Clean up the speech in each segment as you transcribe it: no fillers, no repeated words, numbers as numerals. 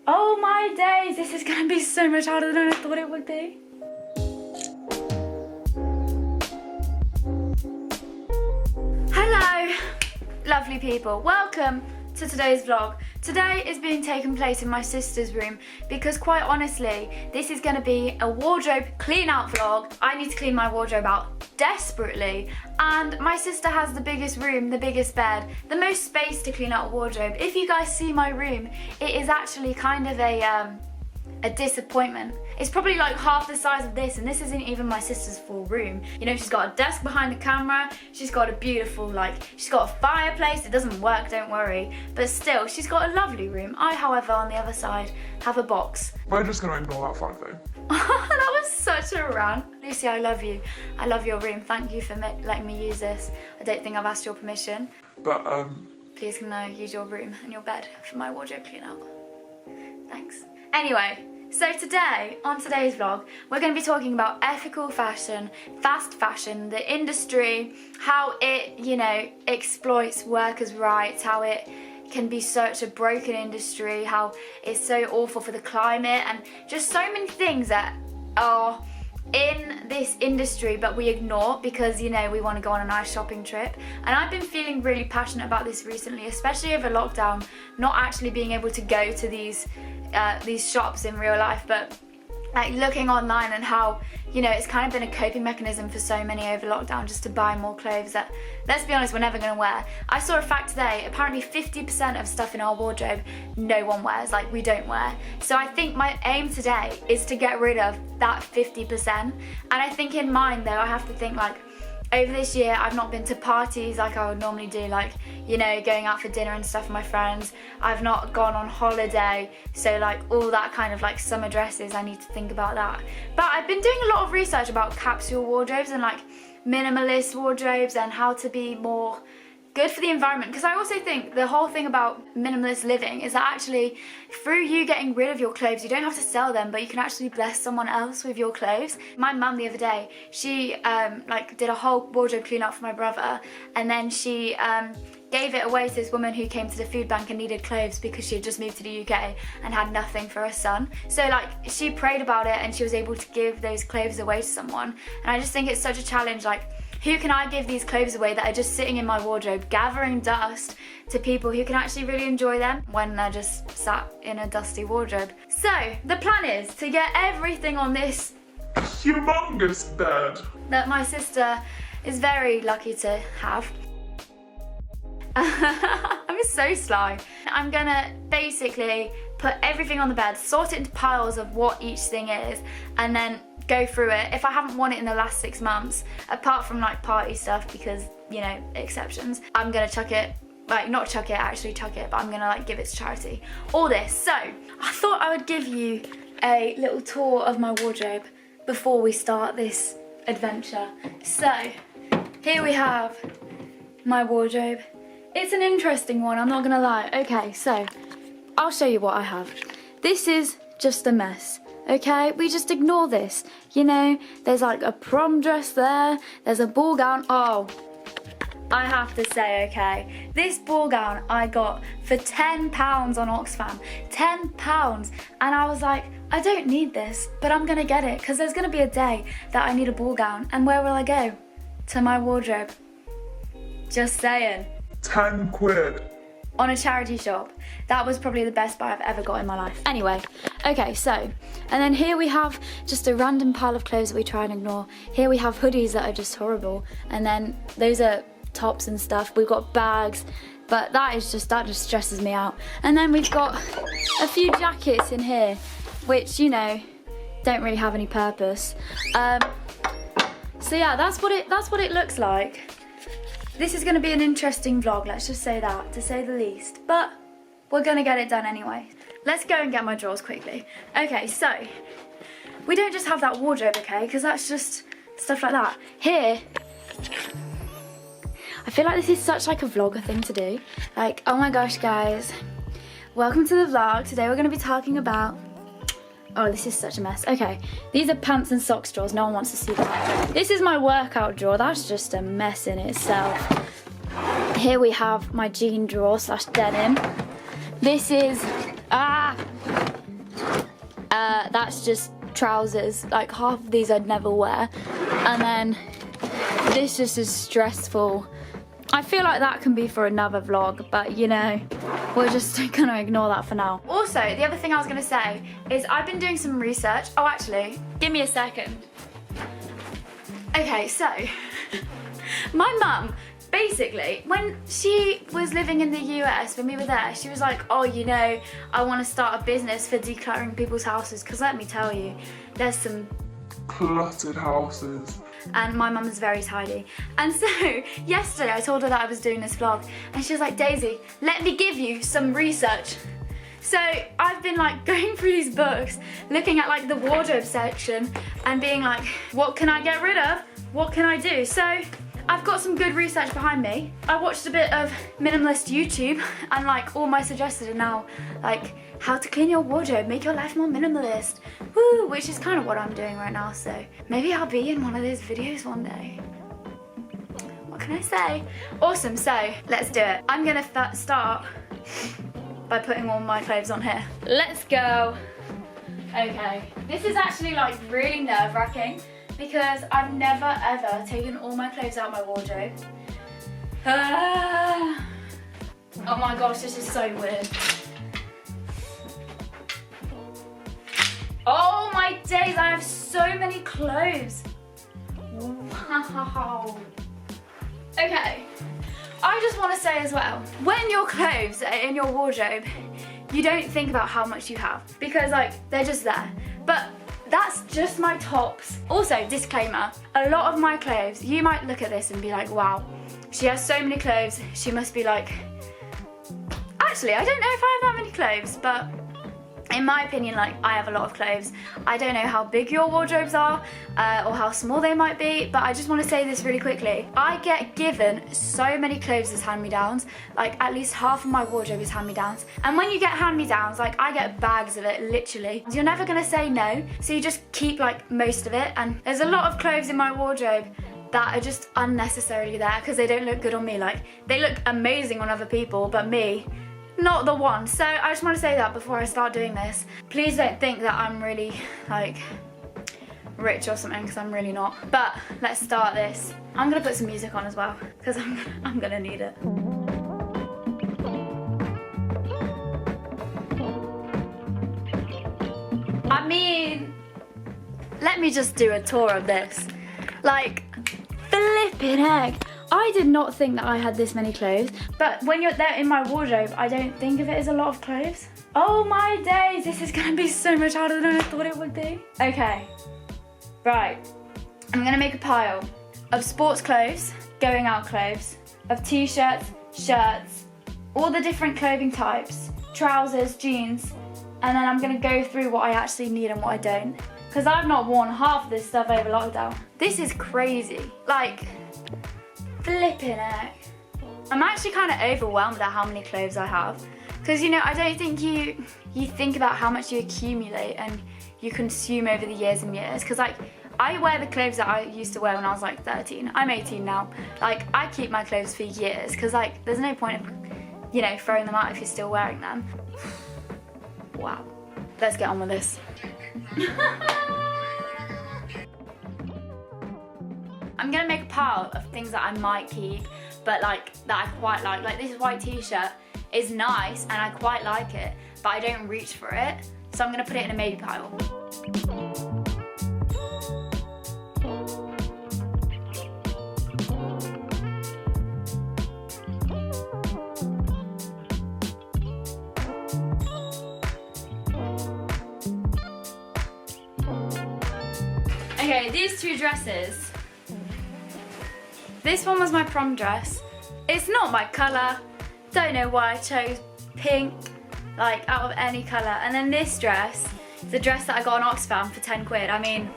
Oh my days, this is gonna be so much harder than I thought it would be. Hello, lovely people. Welcome to today's vlog. Today is being taken place in my sister's room because quite honestly, this is gonna be a wardrobe clean out vlog. I need to clean my wardrobe out desperately, and my sister has the biggest room, the biggest bed, the most space to clean out a wardrobe. If you guys see my room, it is actually kind of a disappointment. It's probably like half the size of this, and this isn't even my sister's full room. You know, she's got a desk behind the camera, she's got a beautiful, she's got a fireplace. It doesn't work, don't worry, but still, she's got a lovely room. I, however, on the other side, have a box. We're just gonna ignore that fact though. That was such a rant. Lucy, I love you. I love your room. Thank you for letting me use this. I don't think I've asked your permission. But, Please can I use your room and your bed for my wardrobe clean out? Thanks. Anyway, so today, on today's vlog, we're going to be talking about ethical fashion, fast fashion, the industry, how it, you know, exploits workers' rights, how it can be such a broken industry, how it's so awful for the climate, and just so many things that are in this industry but we ignore because, you know, we want to go on a nice shopping trip. And I've been feeling really passionate about this recently, especially over lockdown, not actually being able to go to these shops in real life, but like looking online and how, you know, it's kind of been a coping mechanism for so many over lockdown just to buy more clothes that, let's be honest, we're never going to wear. I saw a fact today, apparently 50% of stuff in our wardrobe no one wears, like we don't wear. So I think my aim today is to get rid of that 50%. And I think in mine though, I have to think like, over this year, I've not been to parties like I would normally do, like, you know, going out for dinner and stuff with my friends. I've not gone on holiday, so like all that kind of like summer dresses, I need to think about that. But I've been doing a lot of research about capsule wardrobes and like minimalist wardrobes and how to be more good for the environment, because I also think the whole thing about minimalist living is that actually through you getting rid of your clothes, you don't have to sell them, but you can actually bless someone else with your clothes. My mum the other day, she like did a whole wardrobe clean out for my brother, and then she gave it away to this woman who came to the food bank and needed clothes because she had just moved to the UK and had nothing for her son. So like she prayed about it and she was able to give those clothes away to someone. And I just think it's such a challenge, like, who can I give these clothes away that are just sitting in my wardrobe, gathering dust, to people who can actually really enjoy them when they're just sat in a dusty wardrobe. So, the plan is to get everything on this humongous bed that my sister is very lucky to have. I'm so sly. I'm gonna basically put everything on the bed, sort it into piles of what each thing is, and then go through it. If I haven't worn it in the last 6 months, apart from like party stuff, because, you know, exceptions, I'm gonna chuck it, like not chuck it, actually chuck it, but I'm gonna like give it to charity. All this. So I thought I would give you a little tour of my wardrobe before we start this adventure. So here we have my wardrobe. It's an interesting one, I'm not gonna lie. Okay, so I'll show you what I have. This is just a mess. Okay, we just ignore this. You know, there's like a prom dress there, there's a ball gown. Oh, I have to say, okay, this ball gown I got for £10 on Oxfam. £10. And I was like, I don't need this, but I'm gonna get it because there's gonna be a day that I need a ball gown. And where will I go? To my wardrobe. Just saying. 10 quid. On a charity shop. That was probably the best buy I've ever got in my life. Anyway, okay, so, and then here we have just a random pile of clothes that we try and ignore. Here we have hoodies that are just horrible, and then those are tops and stuff. We've got bags, but that just stresses me out. And then we've got a few jackets in here, which, you know, don't really have any purpose. So yeah, that's what it looks like. This is going to be an interesting vlog, let's just say that, to say the least. But we're going to get it done anyway. Let's go and get my drawers quickly. Okay, so we don't just have that wardrobe, okay, because that's just stuff like that. Here, I feel like this is such like a vlogger thing to do. Like, oh my gosh, guys, welcome to the vlog. Today we're going to be talking about... Oh, this is such a mess. Okay, these are pants and socks drawers. No one wants to see that. This is my workout drawer. That's just a mess in itself. Here we have my jean drawer / denim. This is... That's just trousers. Like half of these I'd never wear. And then this just is stressful. I feel like that can be for another vlog, but you know, we're just gonna ignore that for now. Also, the other thing I was gonna say is I've been doing some research. Oh, actually, give me a second. Okay, so my mum, basically, when she was living in the US, when we were there, she was like, oh, you know, I want to start a business for decluttering people's houses, because let me tell you, there's some Cluttered houses. and my mum is very tidy. And so yesterday I told her that I was doing this vlog and she was like, Daisy, let me give you some research. So I've been like going through these books, looking at like the wardrobe section and being like, what can I get rid of? What can I do? So I've got some good research behind me. I watched a bit of minimalist YouTube and like all my suggested are now like how to clean your wardrobe, make your life more minimalist. Woo, which is kind of what I'm doing right now, so maybe I'll be in one of those videos one day. What can I say? Awesome, so let's do it. I'm gonna start by putting all my clothes on here. Let's go. Okay, this is actually like really nerve-wracking because I've never ever taken all my clothes out of my wardrobe. Oh my gosh, this is so weird. Oh my days, I have so many clothes. Wow. Okay, I just want to say as well, when your clothes are in your wardrobe, you don't think about how much you have because like they're just there. But that's just my tops. Also, disclaimer, a lot of my clothes, you might look at this and be like, wow, she has so many clothes, she must be like, actually, I don't know if I have that many clothes, but in my opinion, like, I have a lot of clothes. I don't know how big your wardrobes are or how small they might be, but I just want to say this really quickly. I get given so many clothes as hand-me-downs. Like, at least half of my wardrobe is hand-me-downs. And when you get hand-me-downs, like, I get bags of it, literally. You're never going to say no, so you just keep, like, most of it. And there's a lot of clothes in my wardrobe that are just unnecessarily there because they don't look good on me. Like, they look amazing on other people, but me, not the one. So I just want to say that before I start doing this. Please don't think that I'm really like rich or something because I'm really not. But let's start this. I'm gonna put some music on as well because I'm gonna need it. I mean, let me just do a tour of this. Like, flipping heck. I did not think that I had this many clothes, but when you're there in my wardrobe, I don't think of it as a lot of clothes. Oh my days, this is gonna be so much harder than I thought it would be. Okay, right. I'm gonna make a pile of sports clothes, going out clothes, of t-shirts, shirts, all the different clothing types, trousers, jeans, and then I'm gonna go through what I actually need and what I don't. Because I've not worn half of this stuff over lockdown. This is crazy. Like, flipping heck. I'm actually kind of overwhelmed at how many clothes I have. Because, you know, I don't think you think about how much you accumulate and you consume over the years and years. Because, like, I wear the clothes that I used to wear when I was, like, 13. I'm 18 now. Like, I keep my clothes for years. Because, like, there's no point of, you know, throwing them out if you're still wearing them. Wow. Let's get on with this. I'm gonna make a pile of things that I might keep, but like that I quite like. Like this white t-shirt is nice and I quite like it, but I don't reach for it. So I'm gonna put it in a maybe pile. Okay, these two dresses. This one was my prom dress. It's not my colour. Don't know why I chose pink, like out of any colour. And then this dress, the dress that I got on Oxfam for 10 quid. I mean,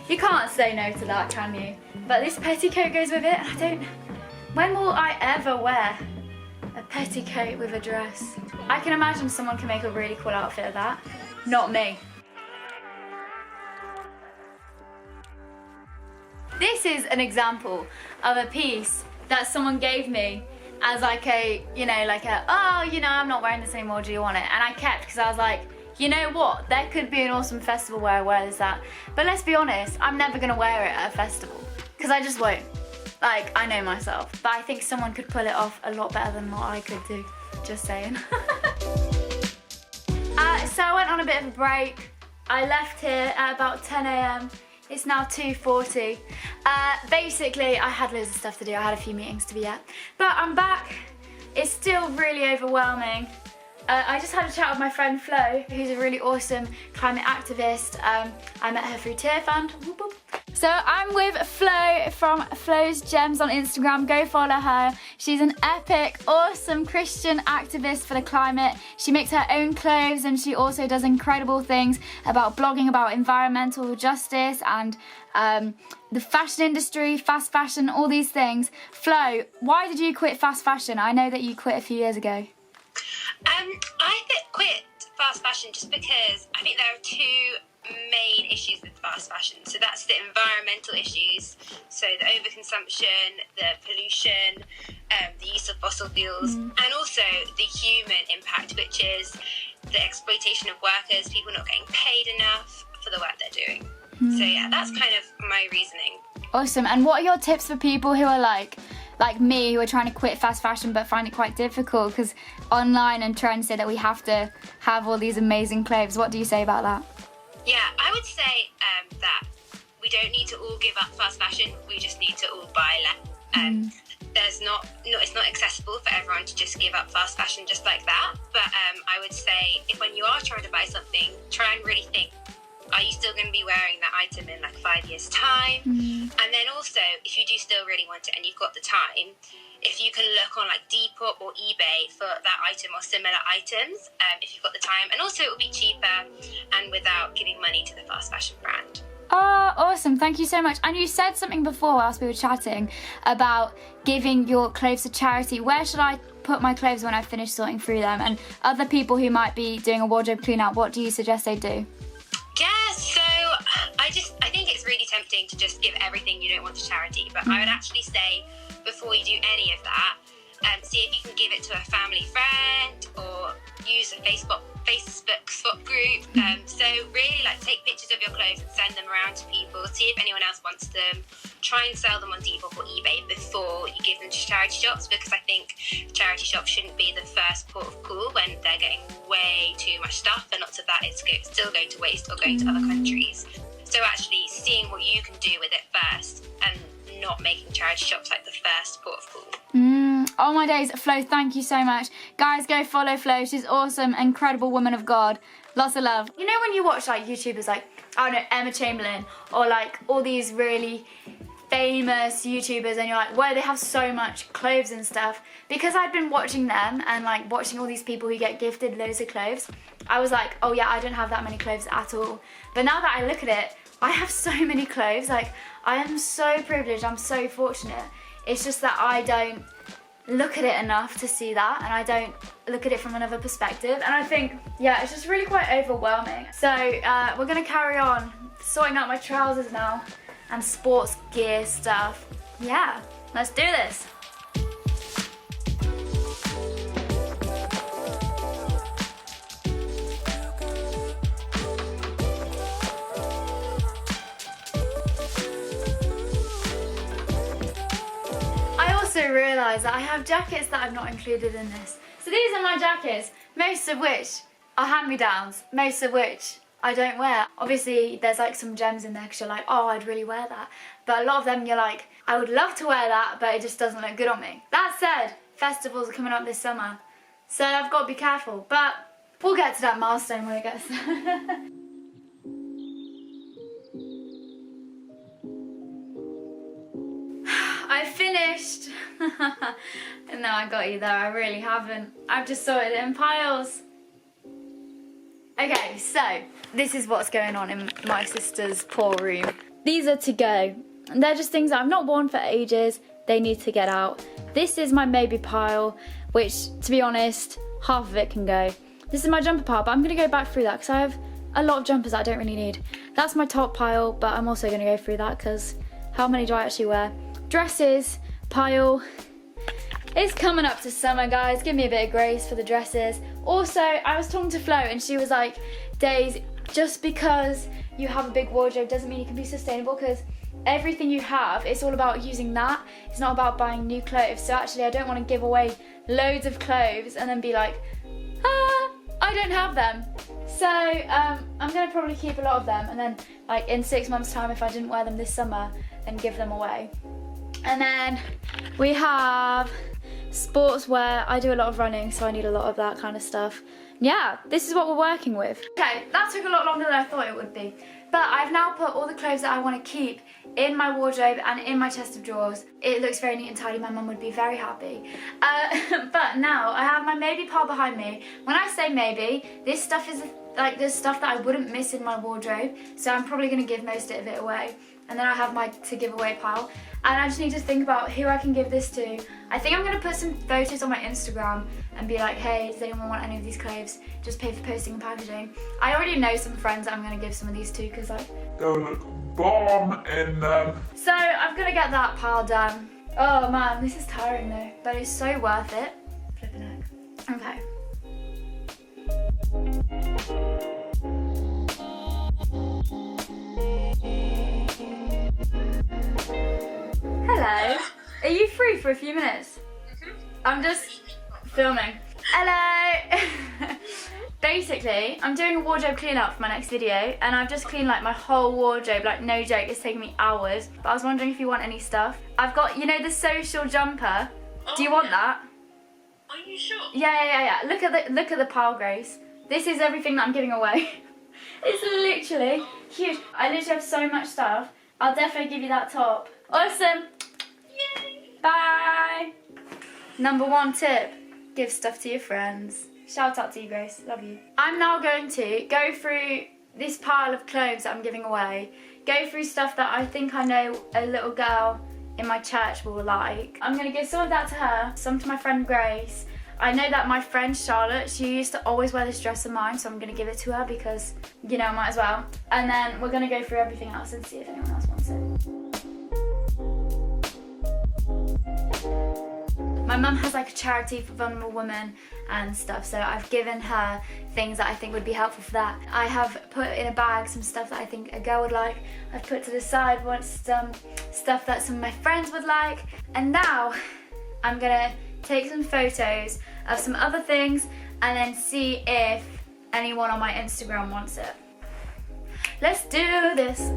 you can't say no to that, can you? But this petticoat goes with it. I don't, when will I ever wear a petticoat with a dress? I can imagine someone can make a really cool outfit of that. Not me. This is an example of a piece that someone gave me as like a, you know, like a, oh, you know, I'm not wearing this anymore, do you want it? And I kept, because I was like, you know what? There could be an awesome festival where I wear that. But let's be honest, I'm never gonna wear it at a festival. Because I just won't. Like, I know myself. But I think someone could pull it off a lot better than what I could do. Just saying. So I went on a bit of a break. I left here at about 10 AM. It's now 2:40. Basically, I had loads of stuff to do. I had a few meetings to be at. But I'm back. It's still really overwhelming. I just had a chat with my friend Flo, who's a really awesome climate activist. I met her through Tearfund. Whoop, whoop. So I'm with Flo from Flo's Gems on Instagram. Go follow her. She's an epic, awesome Christian activist for the climate. She makes her own clothes and she also does incredible things about blogging about environmental justice and the fashion industry, fast fashion, all these things. Flo, why did you quit fast fashion? I know that you quit a few years ago. I quit fast fashion just because I think there are two main issues with fast fashion. So that's the environmental issues, so the overconsumption, the pollution, the use of fossil fuels, and also the human impact, which is the exploitation of workers, people not getting paid enough for the work they're doing. So yeah, that's kind of my reasoning. Awesome. And what are your tips for people who are like me, who are trying to quit fast fashion but find it quite difficult because online and trends say that we have to have all these amazing clothes? What do you say about that? Yeah, I would say that we don't need to all give up fast fashion. We just need to all buy less. It's not accessible for everyone to just give up fast fashion just like that. But I would say if when you are trying to buy something, try and really think, are you still going to be wearing that item in like 5 years' time? And then also, if you do still really want it and you've got the time, if you can look on like Depop or eBay for that item or similar items, if you've got the time, and also it will be cheaper and without giving money to the fast fashion brand. Oh, awesome. Thank you so much. And you said something before whilst we were chatting about giving your clothes to charity. Where should I put my clothes when I finish sorting through them? And other people who might be doing a wardrobe clean out, what do you suggest they do? Yeah, so I think it's really tempting to just give everything you don't want to charity, but I would actually say before you do any of that, see if you can give it to a family friend or use a Facebook swap group. So really take pictures of your clothes and send them around to people, see if anyone else wants them, try and sell them on Depop or eBay before you give them to charity shops, because I think charity shops shouldn't be the first port of call when they're getting way too much stuff, and lots of that is still going to waste or going to other countries. So actually seeing what you can do with it first and not making charity shops like the first port of call. Oh my days, Flo, thank you so much. Guys, go follow Flo. She's awesome, incredible woman of God. Lots of love. You know when you watch YouTubers like, I don't know, Emma Chamberlain, or all these really famous YouTubers, and you're like, why do they have so much clothes and stuff? Because I'd been watching them and watching all these people who get gifted loads of clothes, I was like, oh yeah, I don't have that many clothes at all. But now that I look at it, I have so many clothes. I am so privileged, I'm so fortunate. It's just that I don't look at it enough to see that, and I don't look at it from another perspective, and I think, yeah, it's just really quite overwhelming. So we're gonna carry on sorting out my trousers now and sports gear stuff. Yeah, let's do this. I realised that I have jackets that I've not included in this. So these are my jackets, most of which are hand-me-downs, most of which I don't wear. Obviously there's some gems in there because you're like, oh, I'd really wear that. But a lot of them you're like, I would love to wear that, but it just doesn't look good on me. That said, festivals are coming up this summer, so I've got to be careful, but we'll get to that milestone when it gets there. I finished. No, I got you there, I really haven't. I've just sorted it in piles. Okay, so this is what's going on in my sister's poor room. These are to go. And they're just things that I've not worn for ages. They need to get out. This is my maybe pile, which, to be honest, half of it can go. This is my jumper pile, but I'm gonna go back through that because I have a lot of jumpers that I don't really need. That's my top pile, but I'm also gonna go through that because how many do I actually wear? Dresses, pile. It's coming up to summer, guys. Give me a bit of grace for the dresses. Also, I was talking to Flo and she was like, days, just because you have a big wardrobe doesn't mean you can be sustainable, because everything you have, it's all about using that. It's not about buying new clothes. So actually I don't want to give away loads of clothes and then be like, I don't have them. So I'm going to probably keep a lot of them, and then like in 6 months time, if I didn't wear them this summer, then give them away. And then we have sportswear. I do a lot of running, so I need a lot of that kind of stuff. Yeah, this is what we're working with. Okay, that took a lot longer than I thought it would be. But I've now put all the clothes that I want to keep in my wardrobe and in my chest of drawers. It looks very neat and tidy. My mum would be very happy. But now I have my maybe pile behind me. When I say maybe, this stuff is like there's stuff that I wouldn't miss in my wardrobe. So I'm probably going to give most of it away. And then I have my to give away pile. And I just need to think about who I can give this to. I think I'm going to put some photos on my Instagram and be like, hey, does anyone want any of these clothes? Just pay for posting and packaging. I already know some friends that I'm going to give some of these to, because like, they'll look bomb in them. So I'm going to get that pile done. Oh man, this is tiring though, but it's so worth it. Flipping heck. Okay. Hello. Are you free for a few minutes? I'm just filming. Hello. Basically, I'm doing a wardrobe clean up for my next video, and I've just cleaned like my whole wardrobe, like no joke, it's taken me hours. But I was wondering if you want any stuff. I've got, you know, the social jumper. Do you want that? Are you sure? Yeah. Look at the pile, Grace. This is everything that I'm giving away. It's literally huge. I literally have so much stuff. I'll definitely give you that top. Awesome. Yay. Bye. Number 1 tip, give stuff to your friends. Shout out to you, Grace, love you. I'm now going to go through this pile of clothes that I'm giving away, go through stuff that I think I know a little girl in my church will like. I'm going to give some of that to her, some to my friend Grace. I know that my friend Charlotte, she used to always wear this dress of mine, so I'm going to give it to her because, you know, I might as well. And then we're going to go through everything else and see if anyone else wants it. My mum has like a charity for vulnerable women and stuff, so I've given her things that I think would be helpful for that. I have put in a bag some stuff that I think a girl would like. I've put to the side some stuff that some of my friends would like. And now I'm gonna take some photos of some other things and then see if anyone on my Instagram wants it. Let's do this.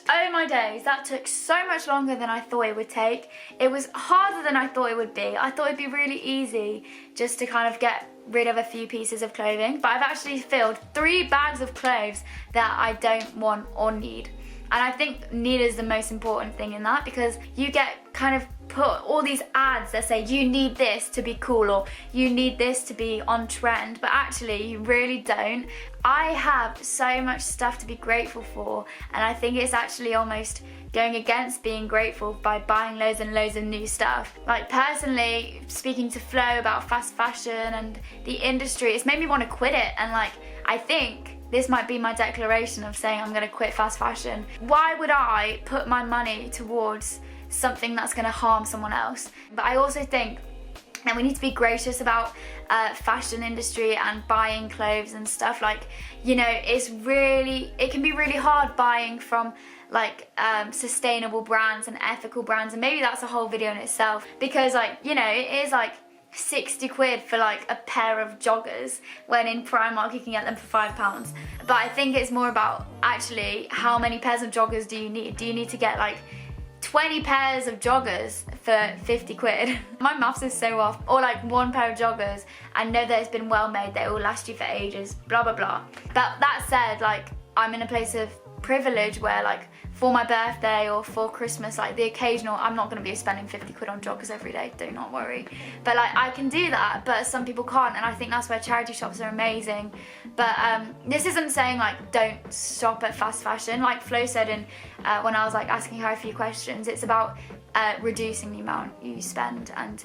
Oh my days, that took so much longer than I thought it would take. It was harder than I thought it would be. I thought it'd be really easy just to kind of get rid of a few pieces of clothing, but I've actually filled 3 bags of clothes that I don't want or need. And I think need is the most important thing in that, because you get kind of put all these ads that say you need this to be cool or you need this to be on trend, but actually you really don't. I have so much stuff to be grateful for, and I think it's actually almost going against being grateful by buying loads and loads of new stuff. Like personally, speaking to Flo about fast fashion and the industry, it's made me want to quit it, and like I think this might be my declaration of saying I'm going to quit fast fashion. Why would I put my money towards something that's going to harm someone else? But I also think that we need to be gracious about fashion industry and buying clothes and stuff. Like, you know, it can be really hard buying from like sustainable brands and ethical brands, and maybe that's a whole video in itself, because like, you know, it is like 60 quid for like a pair of joggers, when in Primark you can get them for £5. But I think it's more about actually how many pairs of joggers do you need? Do you need to get like 20 pairs of joggers for 50 quid? My maths is so off. Or like 1 pair of joggers, and know that it's been well made, they will last you for ages, blah blah blah. But that said, like I'm in a place of privilege where like for my birthday or for Christmas, like the occasional, I'm not going to be spending 50 quid on joggers every day, do not worry. But like I can do that, but some people can't, and I think that's where charity shops are amazing. But this isn't saying like don't shop at fast fashion. Like Flo said when I was like asking her a few questions, it's about reducing the amount you spend and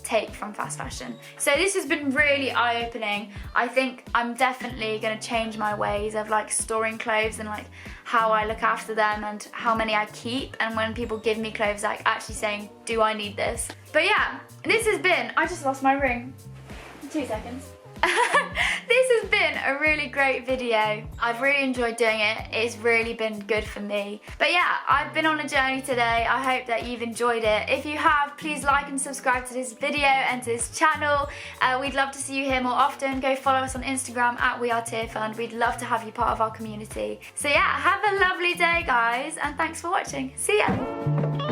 take from fast fashion. So this has been really eye-opening. I think I'm definitely going to change my ways of like storing clothes and like how I look after them and how many I keep, and when people give me clothes, like actually saying, do I need this? But yeah, this has been, I just lost my ring. 2 seconds. This has been a really great video. I've really enjoyed doing it. It's really been good for me. But yeah, I've been on a journey today. I hope that you've enjoyed it. If you have, please like and subscribe to this video and to this channel. We'd love to see you here more often. Go follow us on Instagram at @WeAreTearfund. We'd love to have you part of our community. So yeah, have a lovely day, guys, and thanks for watching. See ya.